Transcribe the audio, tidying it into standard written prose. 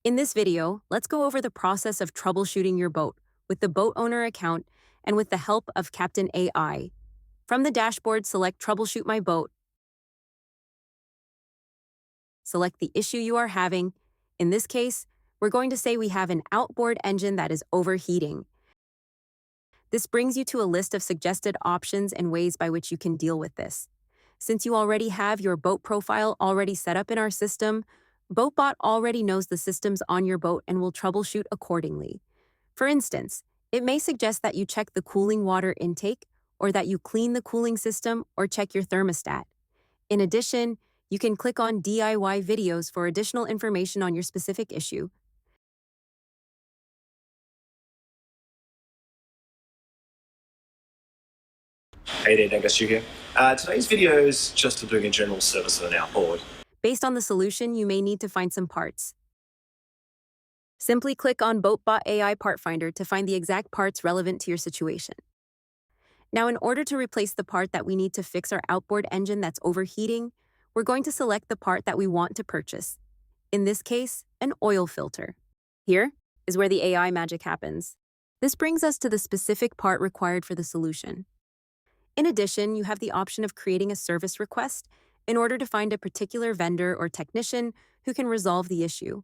In this video, let's go over the process of troubleshooting your boat with the boat owner account and with the help of Captain AI. From the dashboard, select Troubleshoot My Boat. Select the issue you are having. In this case, we're going to say we have an outboard engine that is overheating. This brings you to a list of suggested options and ways by which you can deal with this. Since you already have your boat profile already set up in our system, BoatBot already knows the systems on your boat and will troubleshoot accordingly. For instance, it may suggest that you check the cooling water intake, or that you clean the cooling system or check your thermostat. In addition, you can click on DIY videos for additional information on your specific issue. Hey there, Dangasu here. Today's video is just doing a general service of an outboard. Based on the solution, you may need to find some parts. Simply click on BoatBot AI Part Finder to find the exact parts relevant to your situation. Now, in order to replace the part that we need to fix our outboard engine that's overheating, we're going to select the part that we want to purchase. In this case, an oil filter. Here is where the AI magic happens. This brings us to the specific part required for the solution. In addition, you have the option of creating a service request in order to find a particular vendor or technician who can resolve the issue.